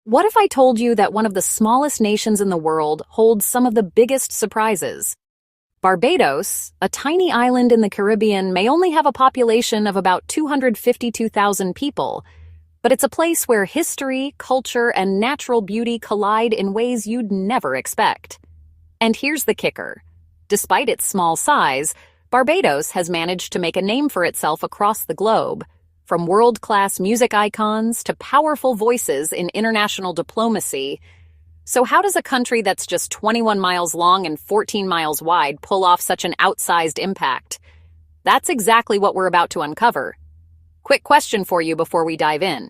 What if I told you that one of the smallest nations in the world holds some of the biggest surprises? Barbados, a tiny island in the Caribbean, may only have a population of about 252,000 people, but it's a place where history, culture, and natural beauty collide in ways you'd never expect. And here's the kicker. Despite its small size, Barbados has managed to make a name for itself across the globe, from world-class music icons to powerful voices in international diplomacy. So how does a country that's just 21 miles long and 14 miles wide pull off such an outsized impact? That's exactly what we're about to uncover. Quick question for you before we dive in.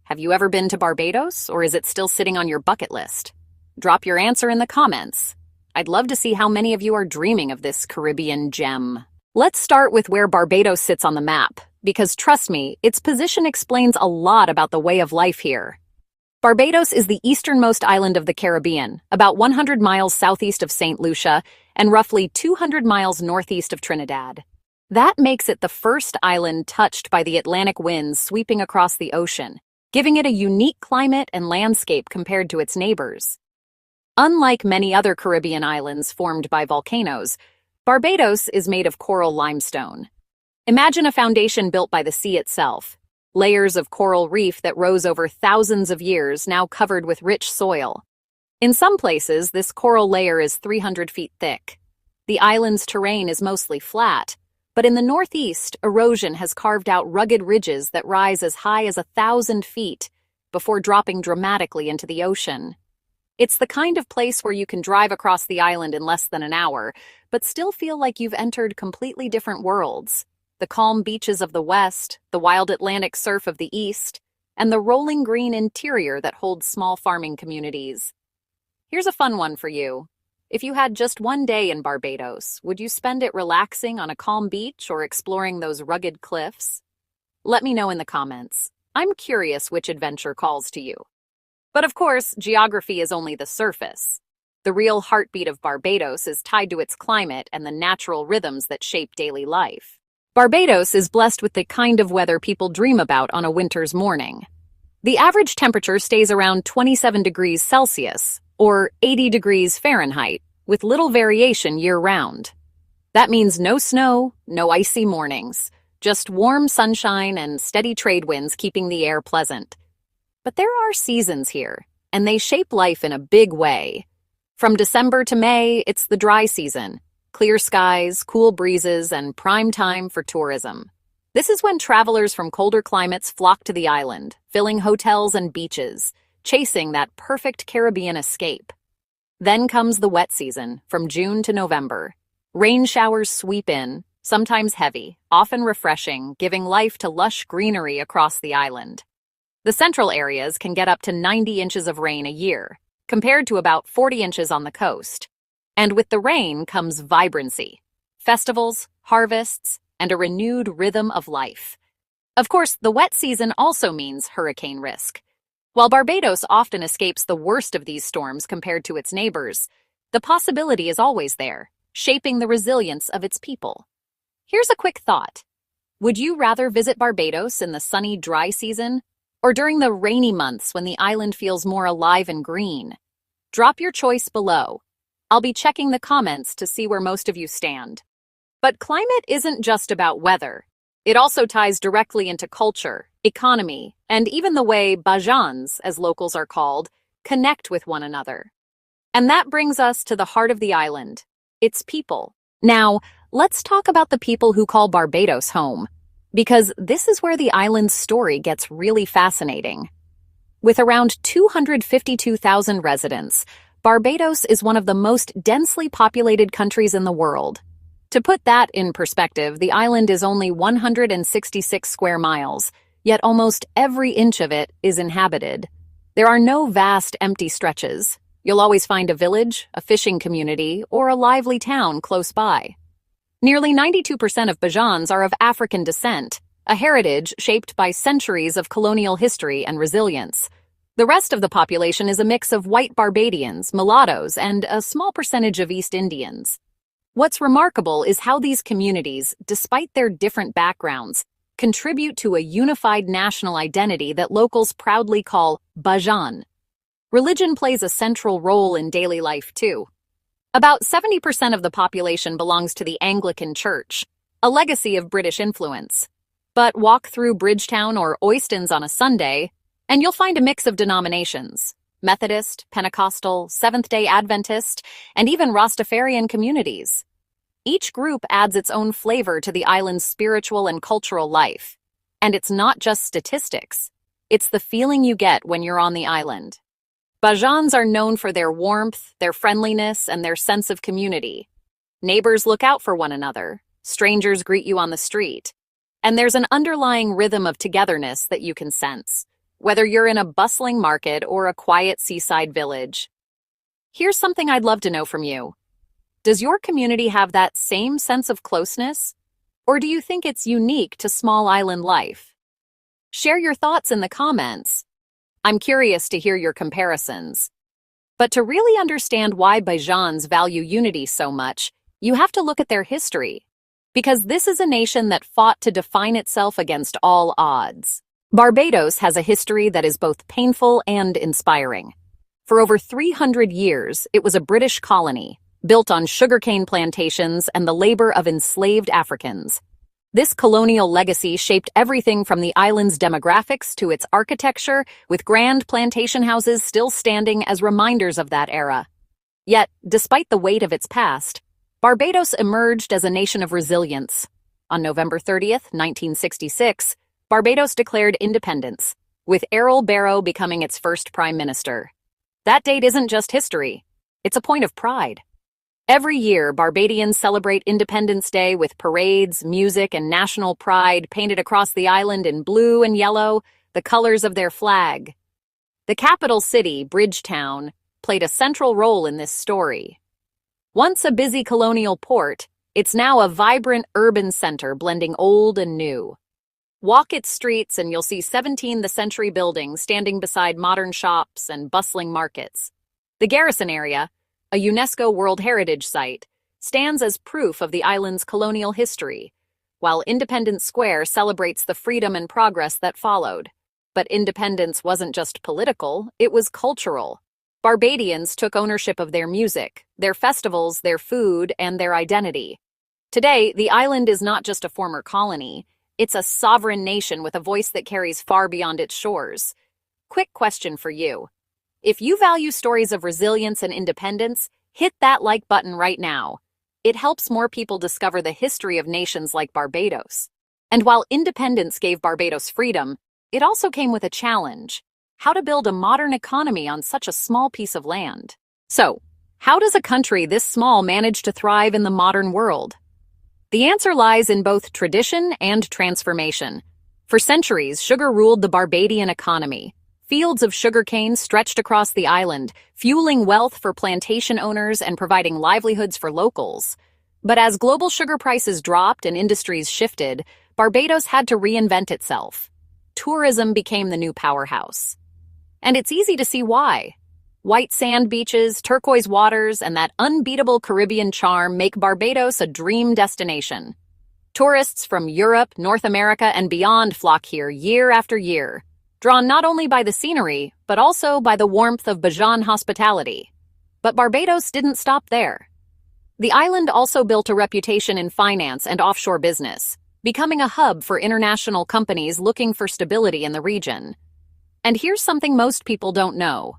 Have you ever been to Barbados, or is it still sitting on your bucket list? Drop your answer in the comments. I'd love to see how many of you are dreaming of this Caribbean gem. Let's start with where Barbados sits on the map, because trust me, its position explains a lot about the way of life here. Barbados is the easternmost island of the Caribbean, about 100 miles southeast of St. Lucia and roughly 200 miles northeast of Trinidad. That makes it the first island touched by the Atlantic winds sweeping across the ocean, giving it a unique climate and landscape compared to its neighbors. Unlike many other Caribbean islands formed by volcanoes, Barbados is made of coral limestone. Imagine a foundation built by the sea itself, layers of coral reef that rose over thousands of years, now covered with rich soil. In some places, this coral layer is 300 feet thick. The island's terrain is mostly flat, but in the northeast, erosion has carved out rugged ridges that rise as high as 1,000 feet before dropping dramatically into the ocean. It's the kind of place where you can drive across the island in less than an hour, but still feel like you've entered completely different worlds. The calm beaches of the west, the wild Atlantic surf of the east, and the rolling green interior that holds small farming communities. Here's a fun one for you. If you had just one day in Barbados, would you spend it relaxing on a calm beach or exploring those rugged cliffs? Let me know in the comments. I'm curious which adventure calls to you. But of course, geography is only the surface. The real heartbeat of Barbados is tied to its climate and the natural rhythms that shape daily life. Barbados is blessed with the kind of weather people dream about on a winter's morning. The average temperature stays around 27 degrees Celsius, or 80 degrees Fahrenheit, with little variation year-round. That means no snow, no icy mornings, just warm sunshine and steady trade winds keeping the air pleasant. But there are seasons here, and they shape life in a big way. From December to May, it's the dry season. Clear skies, cool breezes, and prime time for tourism. This is when travelers from colder climates flock to the island, filling hotels and beaches, chasing that perfect Caribbean escape. Then comes the wet season, from June to November. Rain showers sweep in, sometimes heavy, often refreshing, giving life to lush greenery across the island. The central areas can get up to 90 inches of rain a year, compared to about 40 inches on the coast. And with the rain comes vibrancy, festivals, harvests, and a renewed rhythm of life. Of course, the wet season also means hurricane risk. While Barbados often escapes the worst of these storms compared to its neighbors, the possibility is always there, shaping the resilience of its people. Here's a quick thought. Would you rather visit Barbados in the sunny, dry season, or during the rainy months when the island feels more alive and green? Drop your choice below. I'll be checking the comments to see where most of you stand. But climate isn't just about weather. It also ties directly into culture, economy, and even the way Bajans, as locals are called, connect with one another. And that brings us to the heart of the island, its people. Now, let's talk about the people who call Barbados home, because this is where the island's story gets really fascinating. With around 252,000 residents, Barbados is one of the most densely populated countries in the world. To put that in perspective, the island is only 166 square miles, yet almost every inch of it is inhabited. There are no vast empty stretches. You'll always find a village, a fishing community, or a lively town close by. Nearly 92% of Bajans are of African descent, a heritage shaped by centuries of colonial history and resilience. The rest of the population is a mix of white Barbadians, mulattoes, and a small percentage of East Indians. What's remarkable is how these communities, despite their different backgrounds, contribute to a unified national identity that locals proudly call Bajan. Religion plays a central role in daily life, too. About 70% of the population belongs to the Anglican Church, a legacy of British influence. But walk through Bridgetown or Oistins on a Sunday, and you'll find a mix of denominations: Methodist, Pentecostal, Seventh-day Adventist, and even Rastafarian communities. Each group adds its own flavor to the island's spiritual and cultural life. And it's not just statistics. It's the feeling you get when you're on the island. Bajans are known for their warmth, their friendliness, and their sense of community. Neighbors look out for one another. Strangers greet you on the street. And there's an underlying rhythm of togetherness that you can sense, whether you're in a bustling market or a quiet seaside village. Here's something I'd love to know from you. Does your community have that same sense of closeness? Or do you think it's unique to small island life? Share your thoughts in the comments. I'm curious to hear your comparisons. But to really understand why Bajans value unity so much, you have to look at their history. Because this is a nation that fought to define itself against all odds. Barbados has a history that is both painful and inspiring. For over 300 years, it was a British colony, built on sugarcane plantations and the labor of enslaved Africans. This colonial legacy shaped everything from the island's demographics to its architecture, with grand plantation houses still standing as reminders of that era. Yet, despite the weight of its past, Barbados emerged as a nation of resilience. On November 30th, 1966, Barbados declared independence, with Errol Barrow becoming its first prime minister. That date isn't just history, it's a point of pride. Every year, Barbadians celebrate Independence Day with parades, music, and national pride painted across the island in blue and yellow, the colors of their flag. The capital city, Bridgetown, played a central role in this story. Once a busy colonial port, it's now a vibrant urban center blending old and new. Walk its streets and you'll see 17th-century buildings standing beside modern shops and bustling markets. The Garrison area, a UNESCO World Heritage Site, stands as proof of the island's colonial history, while Independence Square celebrates the freedom and progress that followed. But independence wasn't just political, it was cultural. Barbadians took ownership of their music, their festivals, their food, and their identity. Today, the island is not just a former colony, it's a sovereign nation with a voice that carries far beyond its shores. Quick question for you. If you value stories of resilience and independence, hit that like button right now. It helps more people discover the history of nations like Barbados. And while independence gave Barbados freedom, it also came with a challenge: how to build a modern economy on such a small piece of land. So, how does a country this small manage to thrive in the modern world? The answer lies in both tradition and transformation. For centuries, sugar ruled the Barbadian economy. Fields of sugarcane stretched across the island, fueling wealth for plantation owners and providing livelihoods for locals. But as global sugar prices dropped and industries shifted, Barbados had to reinvent itself. Tourism became the new powerhouse. And it's easy to see why. White sand beaches, turquoise waters, and that unbeatable Caribbean charm make Barbados a dream destination. Tourists from Europe, North America, and beyond flock here year after year, drawn not only by the scenery, but also by the warmth of Bajan hospitality. But Barbados didn't stop there. The island also built a reputation in finance and offshore business, becoming a hub for international companies looking for stability in the region. And here's something most people don't know.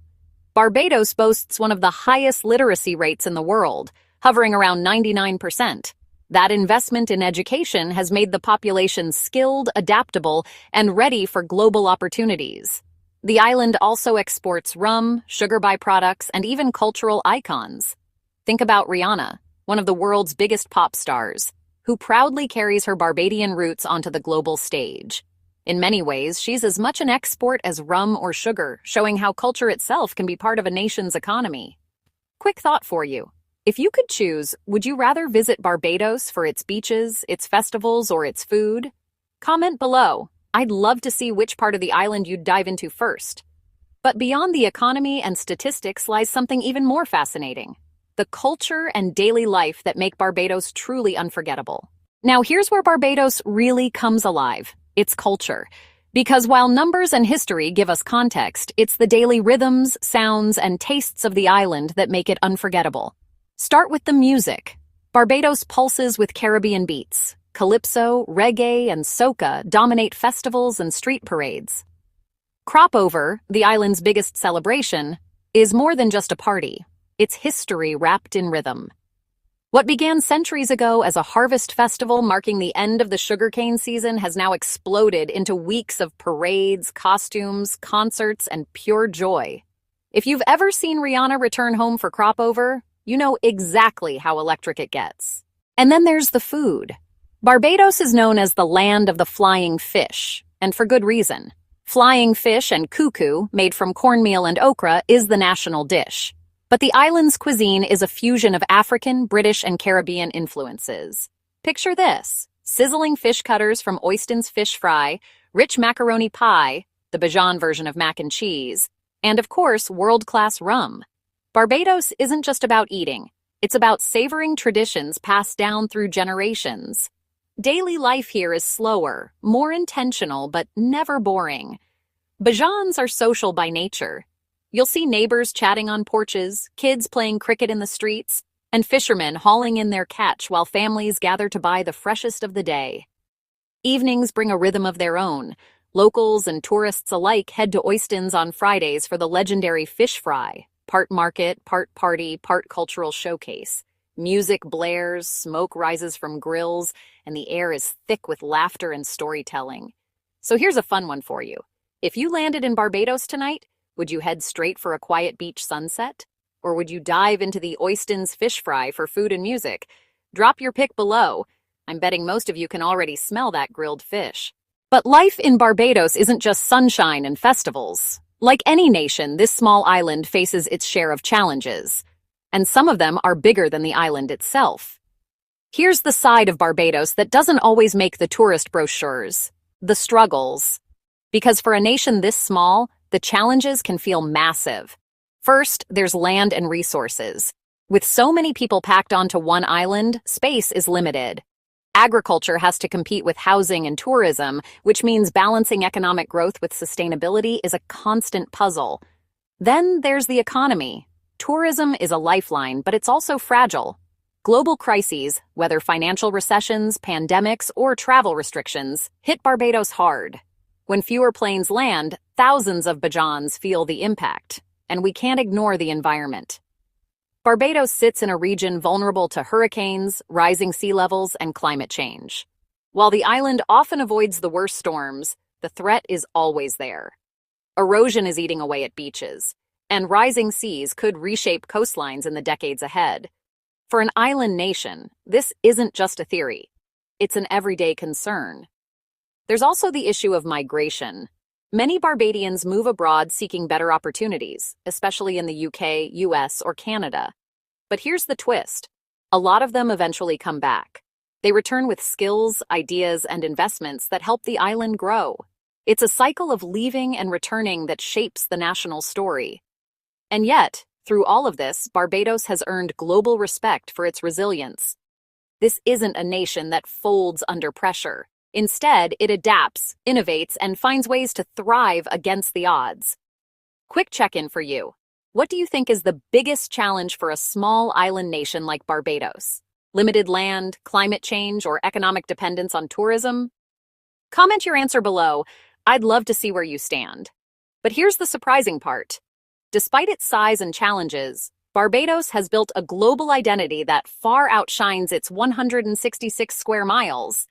Barbados boasts one of the highest literacy rates in the world, hovering around 99%. That investment in education has made the population skilled, adaptable, and ready for global opportunities. The island also exports rum, sugar byproducts, and even cultural icons. Think about Rihanna, one of the world's biggest pop stars, who proudly carries her Barbadian roots onto the global stage. In many ways, she's as much an export as rum or sugar, showing how culture itself can be part of a nation's economy. Quick thought for you. If you could choose, would you rather visit Barbados for its beaches, its festivals, or its food? Comment below. I'd love to see which part of the island you'd dive into first. But beyond the economy and statistics lies something even more fascinating: the culture and daily life that make Barbados truly unforgettable. Now here's where Barbados really comes alive: its culture. Because while numbers and history give us context, it's the daily rhythms, sounds, and tastes of the island that make it unforgettable. Start with the music. Barbados pulses with Caribbean beats. Calypso, reggae, and soca dominate festivals and street parades. Crop over, the island's biggest celebration, is more than just a party. It's history wrapped in rhythm. What began centuries ago as a harvest festival marking the end of the sugarcane season has now exploded into weeks of parades, costumes, concerts, and pure joy. If you've ever seen Rihanna return home for crop over, you know exactly how electric it gets. And then there's the food. Barbados is known as the land of the flying fish, and for good reason. Flying fish and cuckoo, made from cornmeal and okra, is the national dish. But the island's cuisine is a fusion of African, British, and Caribbean influences. Picture this: sizzling fish cutters from Oyston's fish fry, rich macaroni pie, the Bajan version of mac and cheese, and of course, world-class rum. Barbados isn't just about eating. It's about savoring traditions passed down through generations. Daily life here is slower, more intentional, but never boring. Bajans are social by nature. You'll see neighbors chatting on porches, kids playing cricket in the streets, and fishermen hauling in their catch while families gather to buy the freshest of the day. Evenings bring a rhythm of their own. Locals and tourists alike head to Oyston's on Fridays for the legendary fish fry, part market, part party, part cultural showcase. Music blares, smoke rises from grills, and the air is thick with laughter and storytelling. So here's a fun one for you. If you landed in Barbados tonight, would you head straight for a quiet beach sunset? Or would you dive into the Oyston's fish fry for food and music? Drop your pick below. I'm betting most of you can already smell that grilled fish. But life in Barbados isn't just sunshine and festivals. Like any nation, this small island faces its share of challenges. And some of them are bigger than the island itself. Here's the side of Barbados that doesn't always make the tourist brochures: the struggles. Because for a nation this small, the challenges can feel massive. First, there's land and resources. With so many people packed onto one island, space is limited. Agriculture has to compete with housing and tourism, which means balancing economic growth with sustainability is a constant puzzle. Then there's the economy. Tourism is a lifeline, but it's also fragile. Global crises, whether financial recessions, pandemics, or travel restrictions, hit Barbados hard. When fewer planes land, thousands of Bajans feel the impact, and we can't ignore the environment. Barbados sits in a region vulnerable to hurricanes, rising sea levels, and climate change. While the island often avoids the worst storms, the threat is always there. Erosion is eating away at beaches, and rising seas could reshape coastlines in the decades ahead. For an island nation, this isn't just a theory. It's an everyday concern. There's also the issue of migration. Many Barbadians move abroad seeking better opportunities, especially in the UK, US, or Canada. But here's the twist. A lot of them eventually come back. They return with skills, ideas, and investments that help the island grow. It's a cycle of leaving and returning that shapes the national story. And yet, through all of this, Barbados has earned global respect for its resilience. This isn't a nation that folds under pressure. Instead, it adapts, innovates, and finds ways to thrive against the odds. Quick check-in for you. What do you think is the biggest challenge for a small island nation like Barbados? Limited land, climate change, or economic dependence on tourism? Comment your answer below. I'd love to see where you stand. But here's the surprising part. Despite its size and challenges, Barbados has built a global identity that far outshines its 166 square miles.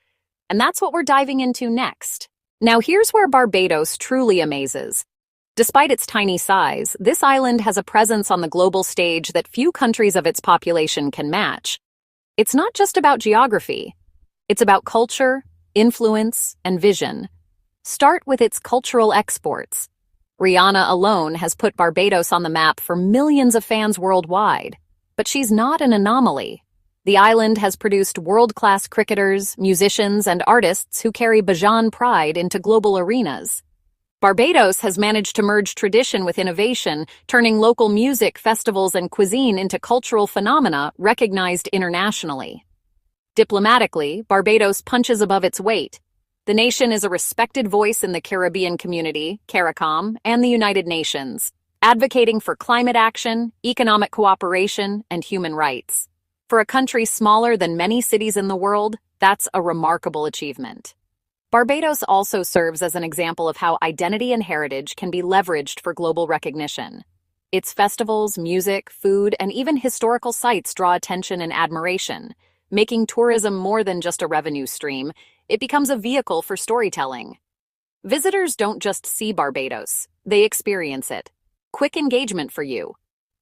And that's what we're diving into next. Now here's where Barbados truly amazes. Despite its tiny size, this island has a presence on the global stage that few countries of its population can match. It's not just about geography. It's about culture, influence, and vision. Start with its cultural exports. Rihanna alone has put Barbados on the map for millions of fans worldwide. But she's not an anomaly. The island has produced world-class cricketers, musicians, and artists who carry Bajan pride into global arenas. Barbados has managed to merge tradition with innovation, turning local music, festivals, and cuisine into cultural phenomena recognized internationally. Diplomatically, Barbados punches above its weight. The nation is a respected voice in the Caribbean community, CARICOM, and the United Nations, advocating for climate action, economic cooperation, and human rights. For a country smaller than many cities in the world, that's a remarkable achievement. Barbados also serves as an example of how identity and heritage can be leveraged for global recognition. Its festivals, music, food, and even historical sites draw attention and admiration, making tourism more than just a revenue stream. It becomes a vehicle for storytelling. Visitors don't just see Barbados, they experience it. Quick engagement for you.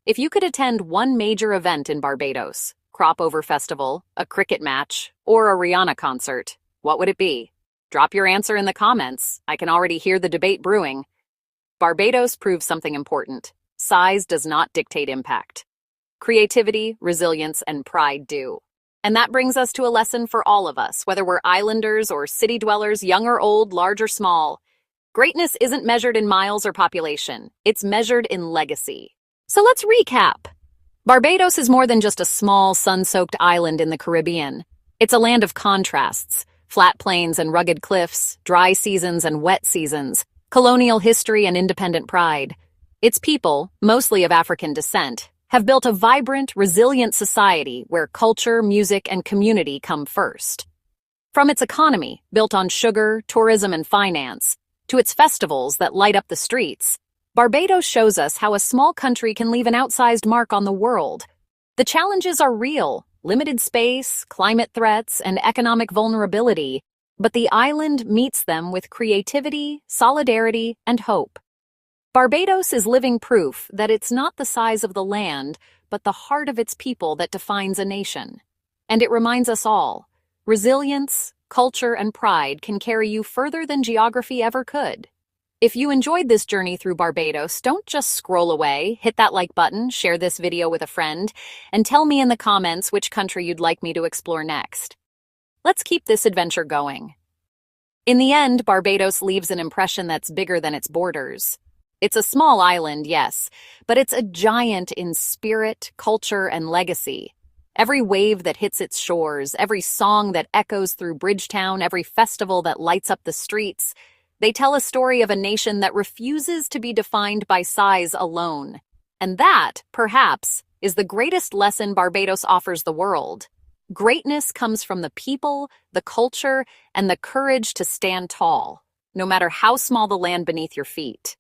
If you could attend one major event in Barbados, crop over festival, a cricket match, or a Rihanna concert, what would it be? Drop your answer in the comments. I can already hear the debate brewing. Barbados proves something important. Size does not dictate impact. Creativity, resilience, and pride do. And that brings us to a lesson for all of us, whether we're islanders or city dwellers, young or old, large or small. Greatness isn't measured in miles or population. It's measured in legacy. So let's recap. Barbados is more than just a small, sun-soaked island in the Caribbean. It's a land of contrasts, flat plains and rugged cliffs, dry seasons and wet seasons, colonial history and independent pride. Its people, mostly of African descent, have built a vibrant, resilient society where culture, music, and community come first. From its economy, built on sugar, tourism, and finance, to its festivals that light up the streets, Barbados shows us how a small country can leave an outsized mark on the world. The challenges are real: limited space, climate threats, and economic vulnerability, but the island meets them with creativity, solidarity, and hope. Barbados is living proof that it's not the size of the land, but the heart of its people that defines a nation. And it reminds us all, resilience, culture, and pride can carry you further than geography ever could. If you enjoyed this journey through Barbados, don't just scroll away, hit that like button, share this video with a friend, and tell me in the comments which country you'd like me to explore next. Let's keep this adventure going. In the end, Barbados leaves an impression that's bigger than its borders. It's a small island, yes, but it's a giant in spirit, culture, and legacy. Every wave that hits its shores, every song that echoes through Bridgetown, every festival that lights up the streets, they tell a story of a nation that refuses to be defined by size alone. And that, perhaps, is the greatest lesson Barbados offers the world. Greatness comes from the people, the culture, and the courage to stand tall, no matter how small the land beneath your feet.